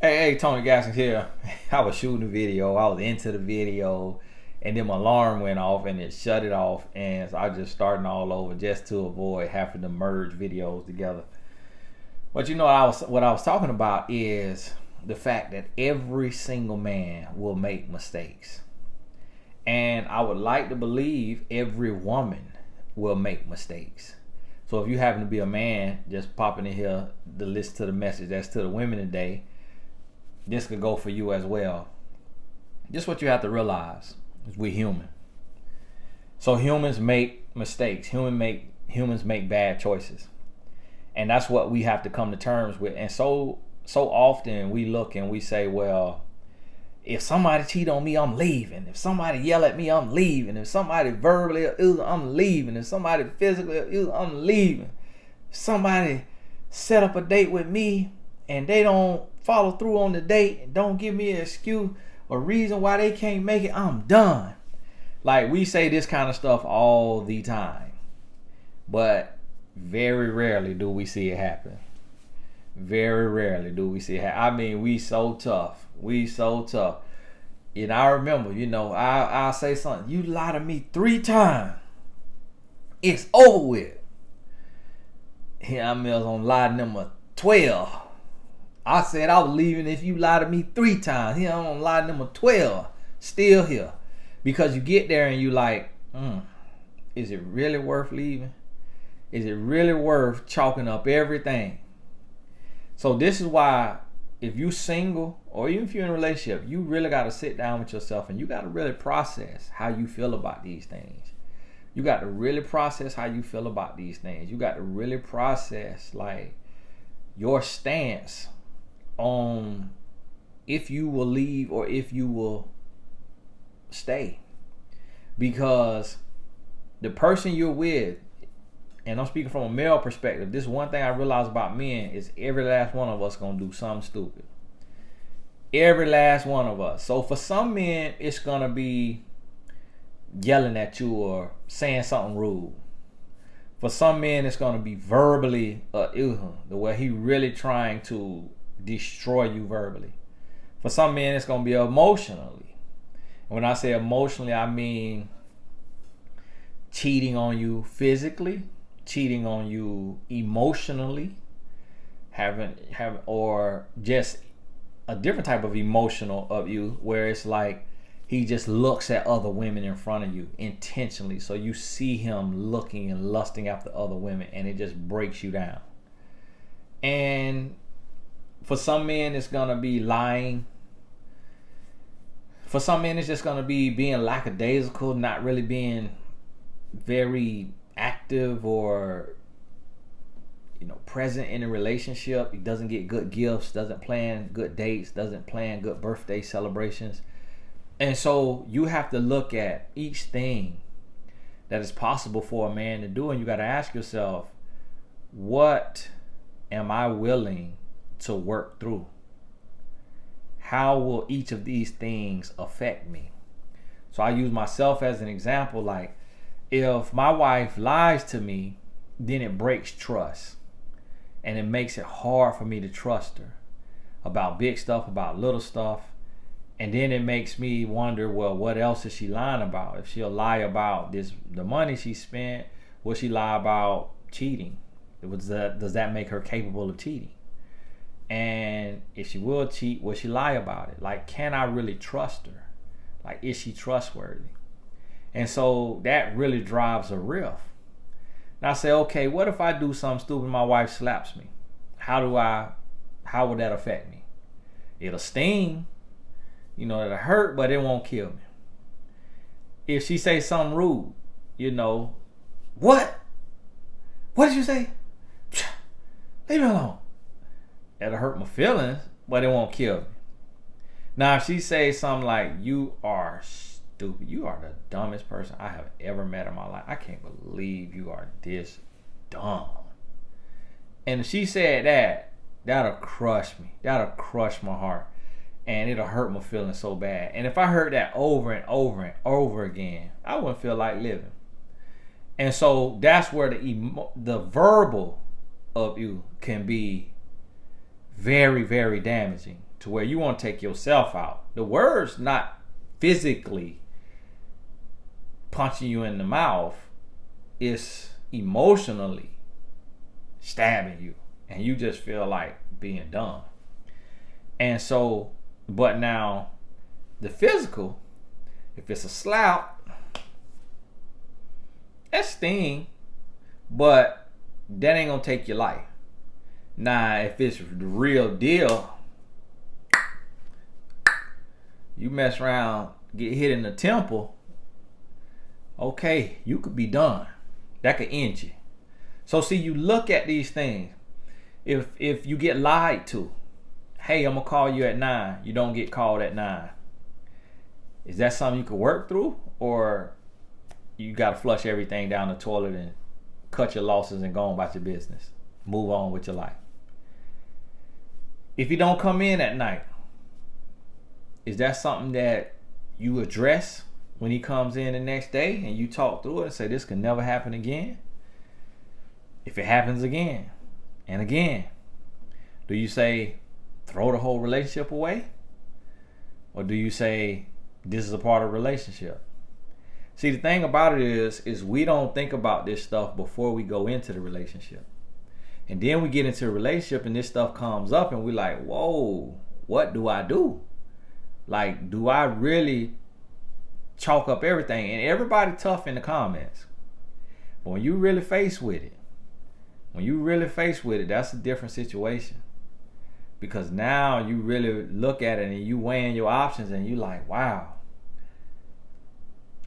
Hey, Tony Gaskins here. I was shooting a video. I was into the video, and then my alarm went off, and it shut it off, and so I was just starting all over just to avoid having to merge videos together. But what I was talking about is the fact that every single man will make mistakes, and I would like to believe every woman will make mistakes. So if you happen to be a man just popping in here to listen to the message that's to the women today, this could go for you as well. Just what you have to realize is we're human. So humans make mistakes. Humans make bad choices. And that's what we have to come to terms with. And so often we look and we say, well, if somebody cheat on me, I'm leaving. If somebody yell at me, I'm leaving. If somebody verbally, I'm leaving. If somebody physically, I'm leaving. If somebody set up a date with me and they don't follow through on the date and don't give me an excuse or reason why they can't make it, I'm done. Like, we say this kind of stuff all the time, but very rarely do we see it happen. Very rarely do we see it happen. I mean, we so tough. And I remember, I'll say something. You lie to me 3 times, it's over with. Here I was on lie number 12. I said I was leaving if you lie to me 3 times. Here I'm on lie number 12. Still here. Because you get there and you like, is it really worth leaving? Is it really worth chalking up everything? So this is why, if you're single or even if you're in a relationship, you really got to sit down with yourself and you got to really process how you feel about these things. You got to really process how you feel about these things. You got to really process like your stance on if you will leave or if you will stay. Because the person you're with, and I'm speaking from a male perspective, this one thing I realize about men is every last one of us gonna do something stupid. Every last one of us. So for some men, it's gonna be yelling at you or saying something rude. For some men, it's gonna be verbally the way he really trying to destroy you verbally. For some men, it's gonna be emotionally. And when I say emotionally, I mean cheating on you physically, cheating on you emotionally, having or just a different type of emotional of you where it's like he just looks at other women in front of you intentionally. So you see him looking and lusting after other women and it just breaks you down. And for some men, it's going to be lying. For some men, it's just going to be being lackadaisical, not really being very active or present in a relationship. He doesn't get good gifts, doesn't plan good dates, doesn't plan good birthday celebrations. And so you have to look at each thing that is possible for a man to do, and you got to ask yourself, what am I willing to work through? How will each of these things affect me? So I use myself as an example. Like, if my wife lies to me, then it breaks trust. And it makes it hard for me to trust her about big stuff, about little stuff. And then it makes me wonder, well, what else is she lying about? If she'll lie about the money she spent, will she lie about cheating? Does that make her capable of cheating? And if she will cheat, will she lie about it? Like, can I really trust her? Like, is she trustworthy? And so that really drives a rift. Now I say, okay, what if I do something stupid and my wife slaps me? How would that affect me? It'll sting, it'll hurt, but it won't kill me. If she say something rude, what? What did you say? Leave me alone. It'll hurt my feelings, but it won't kill me. Now, if she says something like, you are stupid, you are the dumbest person I have ever met in my life, I can't believe you are this dumb. And if she said that, that'll crush me. That'll crush my heart. And it'll hurt my feelings so bad. And if I heard that over and over and over again, I wouldn't feel like living. And so that's where the verbal of you can be very, very damaging to where you want to take yourself out. The word's not physically punching you in the mouth. It's emotionally stabbing you. And you just feel like being done. And so, but now, the physical, if it's a slap, that sting, but that ain't gonna take your life. Now, if it's the real deal, you mess around, get hit in the temple, okay, you could be done. That could end you. So see, you look at these things. If you get lied to, hey, I'm gonna call you at 9. You don't get called at 9. Is that something you could work through, or you gotta flush everything down the toilet and cut your losses and go on about your business, move on with your life? If you don't come in at night, is that something that you address when he comes in the next day and you talk through it and say this can never happen again? If it happens again and again, do you say throw the whole relationship away? Or do you say this is a part of the relationship? See, the thing about it is we don't think about this stuff before we go into the relationship. And then we get into a relationship and this stuff comes up and we're like, whoa, what do I do? Like, do I really chalk up everything? And everybody tough in the comments. But when you really faced with it, that's a different situation. Because now you really look at it and you weighing your options and you like, wow,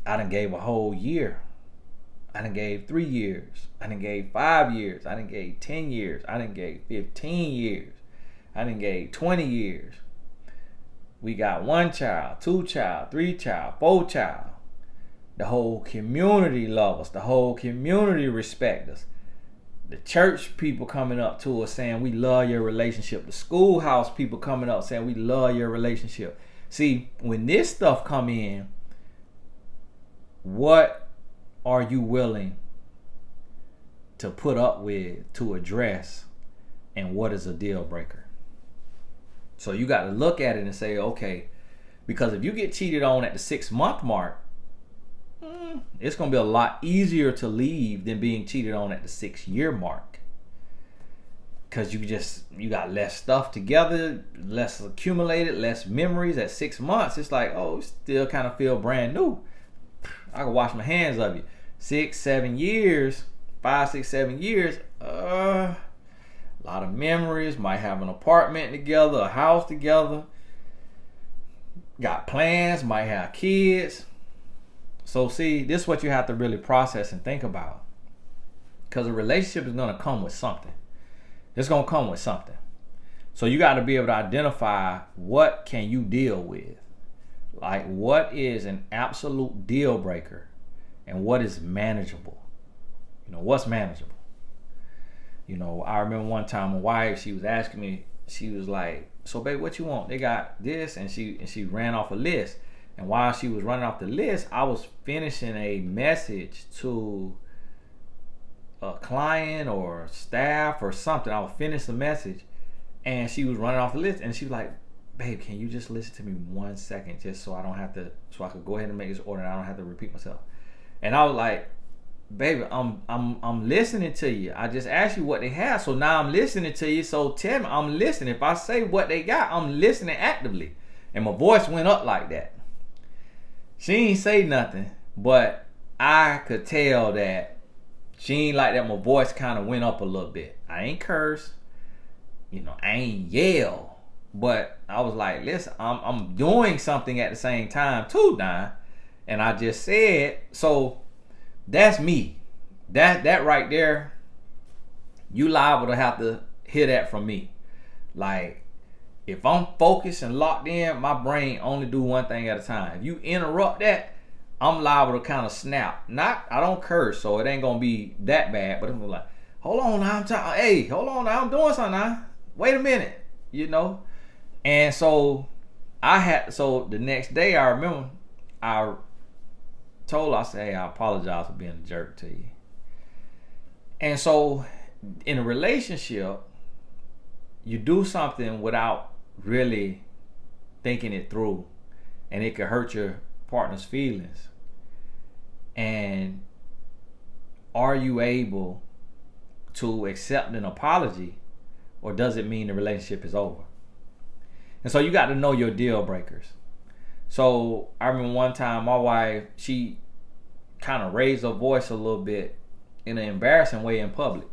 I done gave a whole year. I done gave 3 years. I done gave 5 years. I done gave 10 years. I done gave 15 years. I done gave 20 years. We got 1 child, 2 child, 3 child, 4 child. The whole community love us. The whole community respect us. The church people coming up to us saying we love your relationship. The schoolhouse people coming up saying we love your relationship. See, when this stuff come in, what are you willing to put up with, to address, and what is a deal breaker? So you got to look at it and say, okay, because if you get cheated on at the 6-month mark, it's going to be a lot easier to leave than being cheated on at the 6-year mark. Because you got less stuff together, less accumulated, less memories. At 6 months, it's like, oh, still kind of feel brand new. I can wash my hands of you. 6, 7 years, 5, 6, 7 years, a lot of memories. Might have an apartment together, a house together. Got plans, might have kids. So see, this is what you have to really process and think about. Because a relationship is going to come with something. It's going to come with something. So you got to be able to identify what can you deal with. Like, what is an absolute deal breaker and what is manageable? What's manageable? I remember one time my wife, she was asking me, she was like, so babe, what you want? They got this, and she ran off a list. And while she was running off the list, I was finishing a message to a client or staff or something. I would finish the message and she was running off the list and she was like, babe, can you just listen to me 1 second just so I could go ahead and make this order and I don't have to repeat myself. And I was like, baby, I'm listening to you. I just asked you what they have, so now I'm listening to you. So tell me, I'm listening. If I say what they got, I'm listening actively. And my voice went up like that. She ain't say nothing, but I could tell that she ain't like that. My voice kind of went up a little bit. I ain't curse, I ain't yell, but I was like, listen, I'm doing something at the same time too, Don. And I just said, so that's me. That right there, you liable to have to hear that from me. Like, if I'm focused and locked in, my brain only do one thing at a time. If you interrupt that, I'm liable to kind of snap. I don't curse, so it ain't gonna be that bad. But I'm like, hold on now, hold on now, I'm doing something now. Wait a minute, And so the next day I remember I told her, I said, hey, I apologize for being a jerk to you. And so in a relationship, you do something without really thinking it through, and it could hurt your partner's feelings. And are you able to accept an apology, or does it mean the relationship is over? And so you got to know your deal breakers. So I remember one time my wife, she kind of raised her voice a little bit in an embarrassing way in public.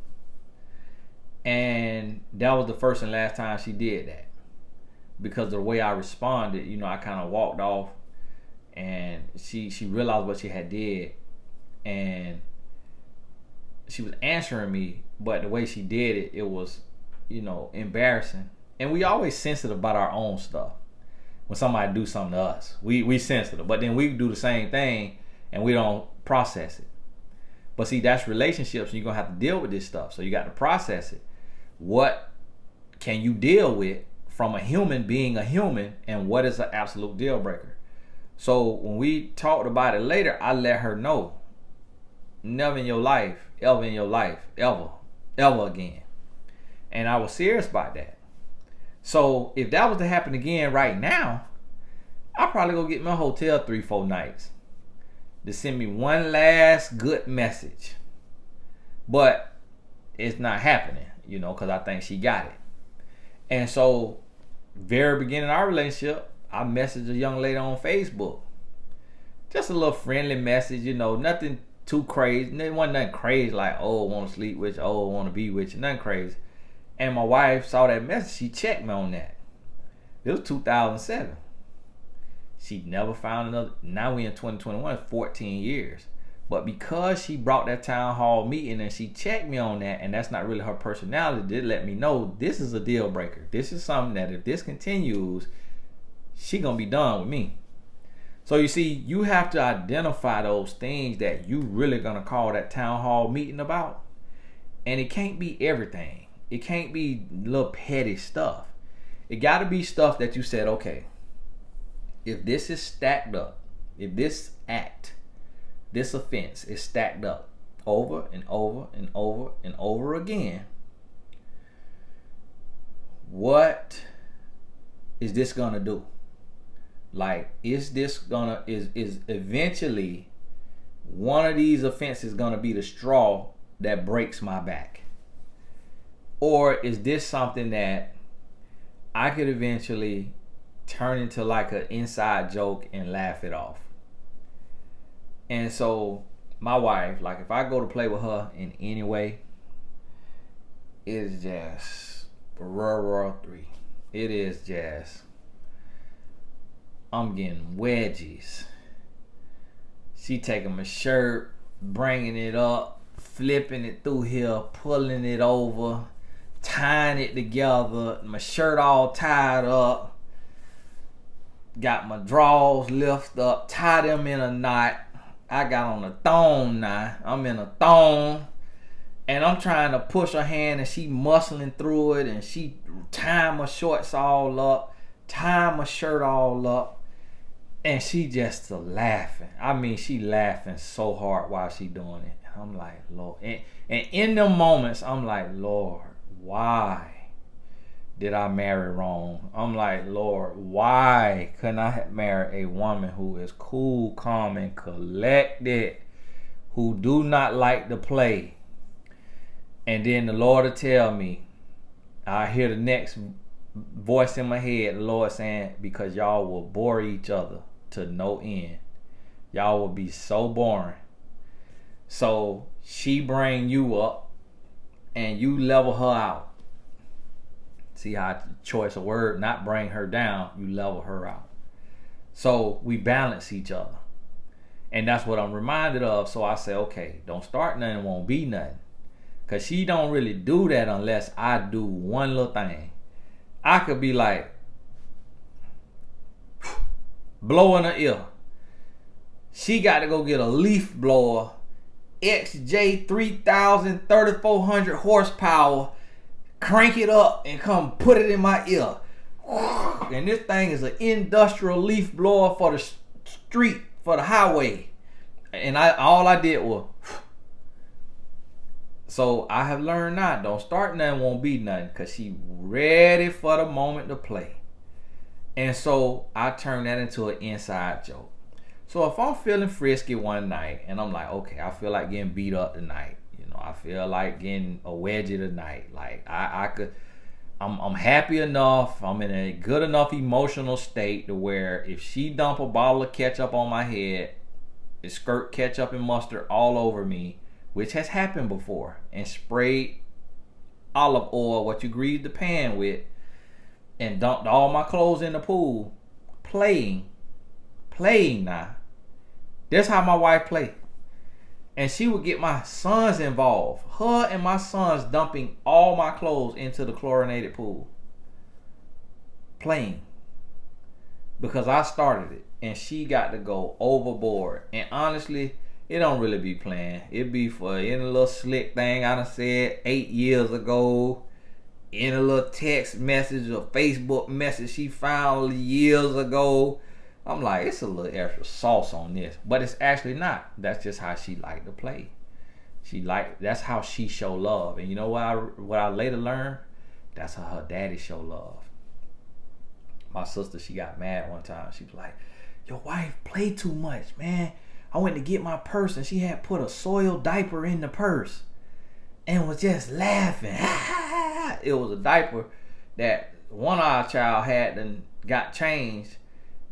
And that was the first and last time she did that. Because of the way I responded, I kind of walked off, and she realized what she had did, and she was answering me, but the way she did it, it was, embarrassing. And we always sensitive about our own stuff. When somebody do something to us, we sensitive, but then we do the same thing and we don't process it. But see, that's relationships, and you're gonna have to deal with this stuff. So you got to process it. What can you deal with from a human being a human, and what is an absolute deal breaker? So when we talked about it later, I let her know, never in your life, ever in your life, ever again. And I was serious about that. So if that was to happen again right now, I'll probably go get me a hotel 3-4 nights to send me one last good message. But it's not happening, because I think she got it. And so, very beginning of our relationship, I messaged a young lady on Facebook. Just a little friendly message, nothing too crazy. It wasn't nothing crazy like, oh, I want to sleep with you, oh, I want to be with you, nothing crazy. And my wife saw that message. She checked me on that. It was 2007. She never found another. Now we in 2021, 14 years. But because she brought that town hall meeting and she checked me on that, and that's not really her personality, did let me know this is a deal breaker. This is something that if this continues, she gonna be done with me. So you see, you have to identify those things that you really gonna call that town hall meeting about. And it can't be everything. It can't be little petty stuff. It got to be stuff that you said, okay, if this is stacked up, if this act, this offense is stacked up over and over and over and over again, what is this gonna do? Like, is eventually one of these offenses gonna be the straw that breaks my back? Or is this something that I could eventually turn into like an inside joke and laugh it off? And so my wife, like, if I go to play with her in any way, it's just World 3. It is just, I'm getting wedgies. She taking my shirt, bringing it up, flipping it through here, pulling it over, tying it together, my shirt all tied up, got my drawers lifted up, tied them in a knot. I got on a thong now. I'm in a thong, and I'm trying to push her hand, and she muscling through it, and she tying my shorts all up, tying my shirt all up, and she just laughing. I mean, she laughing so hard while she doing it. I'm like, Lord. And in them moments, I'm like, Lord, why did I marry wrong? I'm like, Lord, why couldn't I have married a woman who is cool, calm, and collected, who do not like to play? And then the Lord will tell me, I hear the next voice in my head, the Lord saying, because y'all will bore each other to no end. Y'all will be so boring. So she bring you up and you level her out. See how choice of word, not bring her down, you level her out. So we balance each other. And that's what I'm reminded of. So I say, okay, don't start nothing, won't be nothing. Because she don't really do that unless I do one little thing. I could be like, blowing her ear. She got to go get a leaf blower, XJ 3000, 3400 horsepower, crank it up and come put it in my ear. And this thing is an industrial leaf blower for the street, for the highway. And all I did was, so I have learned not, don't start nothing, won't be nothing, because she ready for the moment to play. And so I turned that into an inside joke. So if I'm feeling frisky one night and I'm like, okay, I feel like getting beat up tonight. You know, I feel like getting a wedgie tonight. Like I'm happy enough. I'm in a good enough emotional state to where if she dump a bottle of ketchup on my head, it skirt ketchup and mustard all over me, which has happened before, and sprayed olive oil, what you grease the pan with, and dumped all my clothes in the pool, playing now. That's how my wife played. And she would get my sons involved. Her and my sons dumping all my clothes into the chlorinated pool. Playing. Because I started it. And she got to go overboard. And honestly, it don't really be playing. It be for any little slick thing I done said 8 years ago. In a little text message or Facebook message she found years ago. I'm like, it's a little extra sauce on this, but it's actually not. That's just how she liked to play. That's how she show love. And you know what I later learned? That's how her daddy show love. My sister, she got mad one time. She was like, your wife play too much, man. I went to get my purse and she had put a soiled diaper in the purse and was just laughing. It was a diaper that one of our child had and got changed,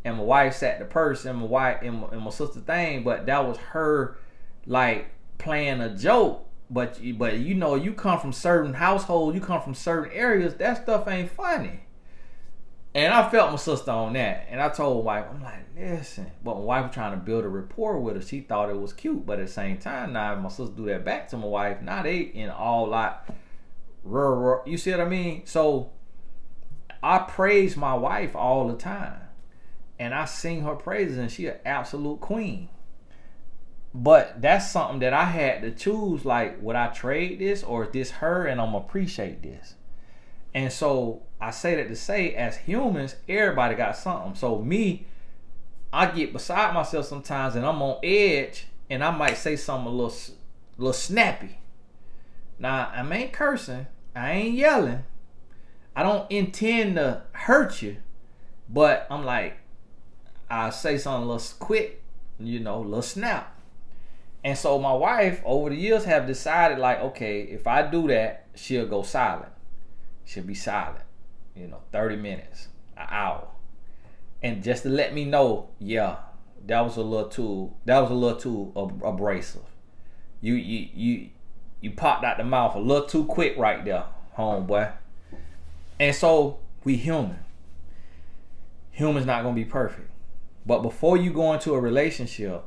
and my wife sat the purse and my sister thing, but that was her like playing a joke. But you know, you come from certain households, you come from certain areas, that stuff ain't funny. And I felt my sister on that, and I told my wife, I'm like, listen. But my wife was trying to build a rapport with her. She thought it was cute, but at the same time, now if my sister do that back to my wife, now they in all lot. You see what I mean? So I praise my wife all the time. And I sing her praises, and she an absolute queen. But that's something that I had to choose, like, would I trade this or is this her and I'm appreciate this? And so I say that to say, as humans, everybody got something. So me, I get beside myself sometimes and I'm on edge and I might say something a little snappy. Now, I ain't cursing. I ain't yelling. I don't intend to hurt you. But I'm like, I say something a little quick, you know, a little snap. And so my wife, over the years, have decided, like, okay, if I do that, she'll go silent. She'll be silent, 30 minutes, an hour. And just to let me know, yeah, that was a little too abrasive. You popped out the mouth a little too quick right there, homeboy. And so we human. Humans not gonna be perfect. But before you go into a relationship,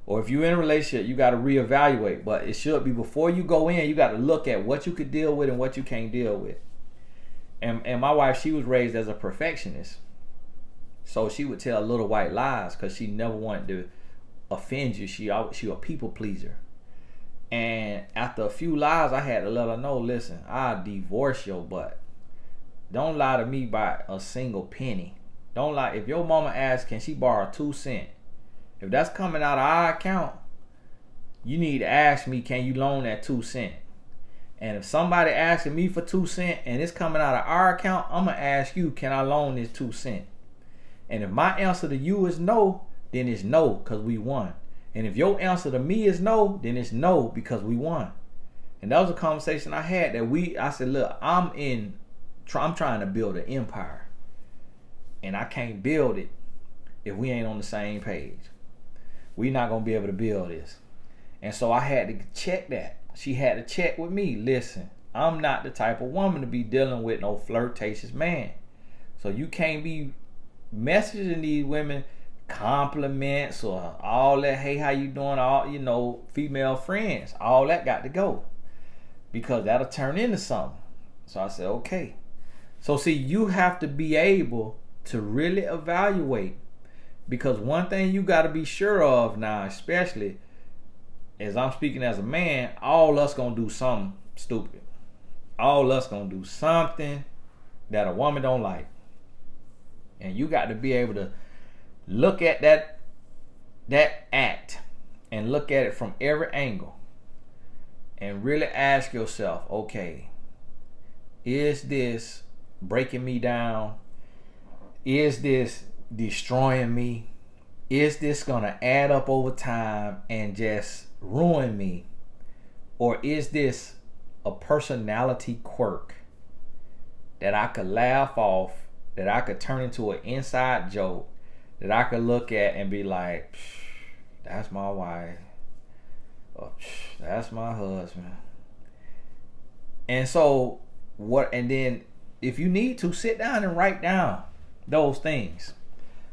or if you're in a relationship, you got to reevaluate. But it should be before you go in, you got to look at what you could deal with and what you can't deal with. And my wife, she was raised as a perfectionist. So she would tell little white lies because she never wanted to offend you. She a people pleaser. And after a few lies, I had to let her know, listen, I'll divorce your butt. Don't lie to me by a single penny. Don't lie. If your mama asks, can she borrow 2 cents? If that's coming out of our account, you need to ask me, can you loan that 2 cents? And if somebody asking me for 2 cents and it's coming out of our account, I'm going to ask you, can I loan this 2 cents? And if my answer to you is no, then it's no, because we won. And if your answer to me is no, then it's no, because we won. And that was a conversation I had I said, look, I'm trying to build an empire. And I can't build it if we ain't on the same page. We're not going to be able to build this. And so I had to check that. She had to check with me. Listen, I'm not the type of woman to be dealing with no flirtatious man. So you can't be messaging these women compliments or all that, hey, how you doing? All, female friends. All that got to go. Because that'll turn into something. So I said, okay. So see, you have to be able to really evaluate, because one thing you got to be sure of now, especially as I'm speaking as a man, all us gonna do something stupid. All us gonna do something that a woman don't like, and you got to be able to look at that act and look at it from every angle and really ask yourself, okay, is this breaking me down? Is this destroying me? Is this gonna add up over time and just ruin me? Or is this a personality quirk that I could laugh off, that I could turn into an inside joke, that I could look at and be like, that's my wife, or that's my husband. And so and then if you need to, sit down and write down those things.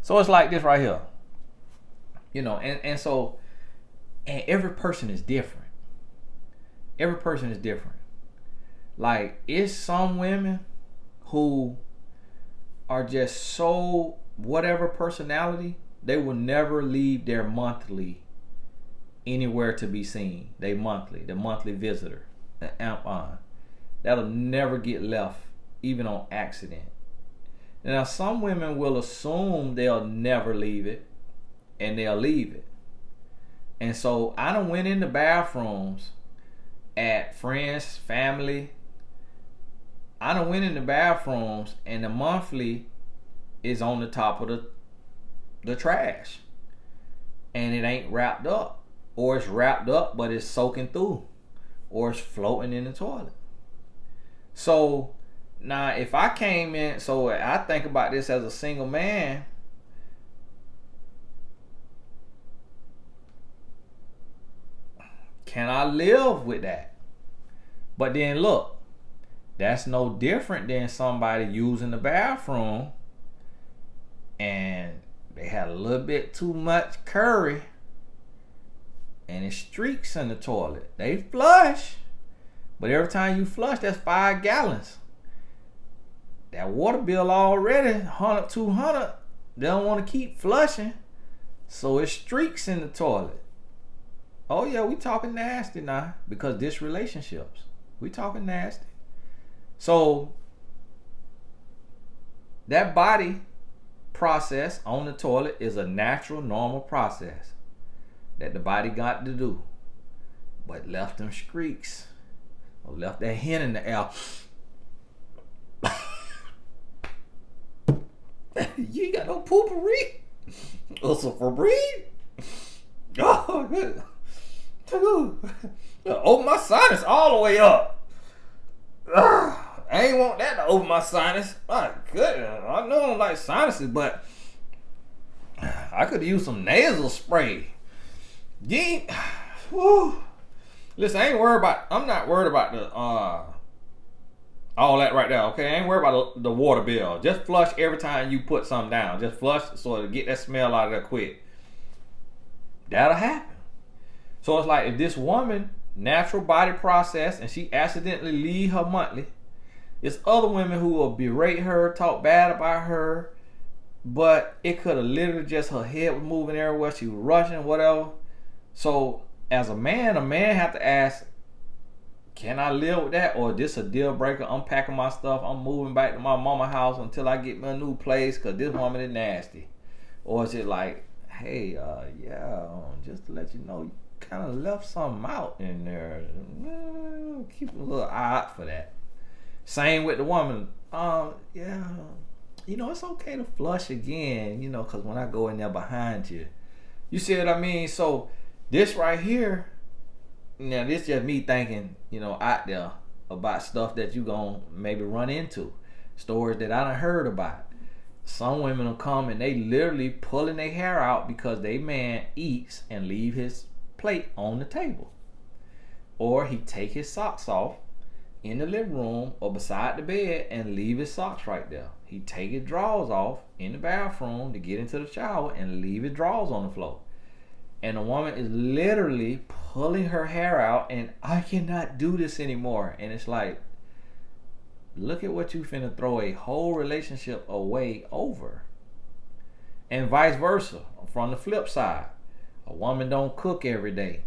So it's like this right here. And every person is different. Every person is different. Like, it's some women who are just so whatever personality, they will never leave their monthly anywhere to be seen. The monthly visitor, the amp-on. That'll never get left, even on accident. Now, some women will assume they'll never leave it, and they'll leave it. And so I done went in the bathrooms at friends, family. I done went in the bathrooms and the monthly is on the top of the trash. And it ain't wrapped up. Or it's wrapped up but it's soaking through. Or it's floating in the toilet. So now if I came in, so I think about this as a single man. Can I live with that? But then look, that's no different than somebody using the bathroom and they had a little bit too much curry and it streaks in the toilet. They flush, but every time you flush, that's 5 gallons. That water bill already 100, 200. They don't want to keep flushing, so it streaks in the toilet. Oh yeah, we talking nasty now because this relationships. We talking nasty. So that body process on the toilet is a natural, normal process that the body got to do, but left them streaks or left that hen in the air. You ain't got no poopery. Also for breed. Oh, good. Open my sinus all the way up. I ain't want that to open my sinus. My goodness, I know I don't like sinuses, but I could use some nasal spray. Listen, I'm not worried about the all that right there, okay? I ain't worried about the water bill. Just flush every time you put something down. Just flush so to get that smell out of there quick. That'll happen. So it's like if this woman, natural body process, and she accidentally leave her monthly, it's other women who will berate her, talk bad about her, but it could have literally just her head was moving everywhere, she was rushing, whatever. So as a man have to ask, can I live with that? Or is this a deal breaker? I'm packing my stuff, I'm moving back to my mama's house until I get me a new place because this woman is nasty. Or is it like, hey, just to let you know, you kind of left something out in there. Keep a little eye out for that. Same with the woman. It's okay to flush again, because when I go in there behind you. You see what I mean? So this right here, now this just me thinking, out there about stuff that you gonna maybe run into. Stories that I done heard about. Some women will come and they literally pulling their hair out because they man eats and leave his plate on the table. Or he take his socks off in the living room or beside the bed and leave his socks right there. He take his drawers off in the bathroom to get into the shower and leave his drawers on the floor. And the woman is literally pulling her hair out and I cannot do this anymore. And it's like, look at what you finna throw a whole relationship away over. And vice versa, from the flip side. A woman don't cook every day.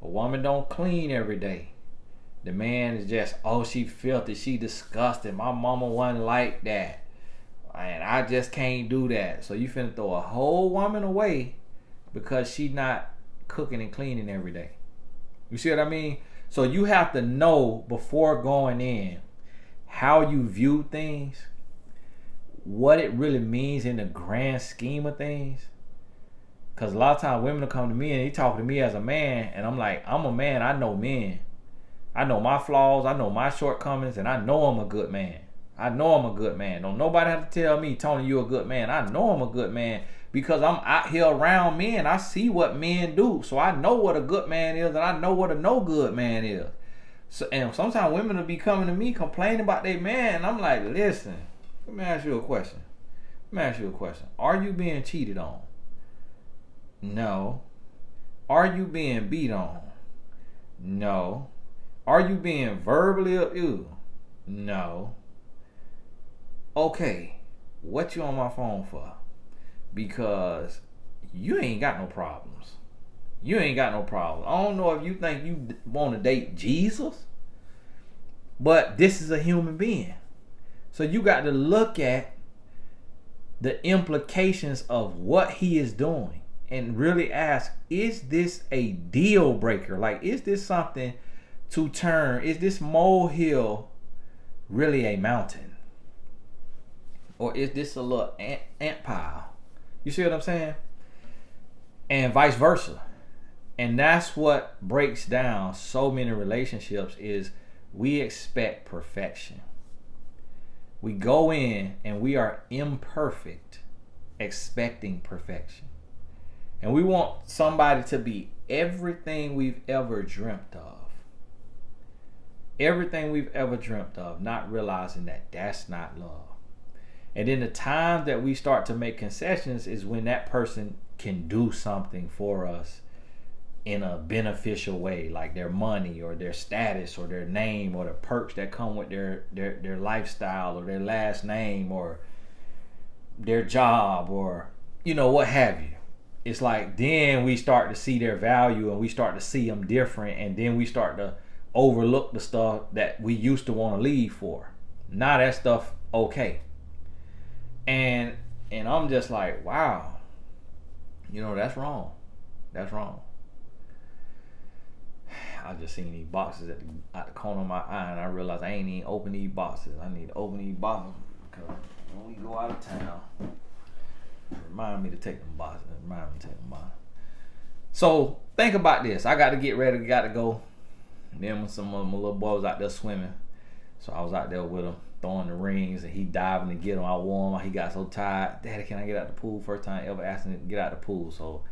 A woman don't clean every day. The man is just, she filthy, she disgusting. My mama wasn't like that. And I just can't do that. So you finna throw a whole woman away because she not cooking and cleaning every day. You see what I mean? So you have to know before going in how you view things, what it really means in the grand scheme of things. Because a lot of times women will come to me and they talk to me as a man, and I'm like, I'm a man, I know men. I know my flaws, I know my shortcomings, and I know I'm a good man. I know I'm a good man. Don't nobody have to tell me, Tony, you a good man. I know I'm a good man because I'm out here around men. I see what men do. So I know what a good man is, and I know what a no good man is. So, and sometimes women will be coming to me complaining about their man, and I'm like, listen, let me ask you a question. Are you being cheated on? No. Are you being beat on? No. Are you being verbally abused? No. Okay, what you on my phone for? Because you ain't got no problems. I don't know if you think you want to date Jesus, but this is a human being. So you got to look at the implications of what he is doing and really ask, is this a deal breaker? Like, is this something to turn? Is this molehill really a mountain? Or is this a little ant pile? You see what I'm saying? And vice versa. And that's what breaks down so many relationships is we expect perfection. We go in and we are imperfect, expecting perfection. And we want somebody to be everything we've ever dreamt of. Everything we've ever dreamt of, not realizing that that's not love. And then the time that we start to make concessions is when that person can do something for us in a beneficial way, like their money or their status or their name or the perks that come with their lifestyle or their last name or their job or, you know, what have you. It's like then we start to see their value and we start to see them different, and then we start to overlook the stuff that we used to want to leave for. Now that stuff okay. And I'm just like, wow, you know, that's wrong. I just seen these boxes at the corner of my eye, and I realized I ain't even open these boxes. I need to open these boxes because when we go out of town, remind me to take them boxes. So think about this. I got to get ready. Got to go. Then when some of my little boy was out there swimming, so I was out there with him, throwing the rings, and he diving to get him. I warm. He got so tired. Daddy, can I get out the pool? First time ever asking him to get out the pool. So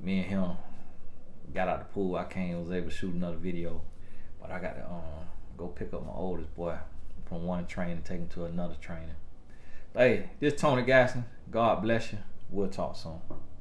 me and him got out the pool. Was able to shoot another video, but I got to go pick up my oldest boy from one train and take him to another training. But hey, this is Tony Gasson. God bless you. We'll talk soon.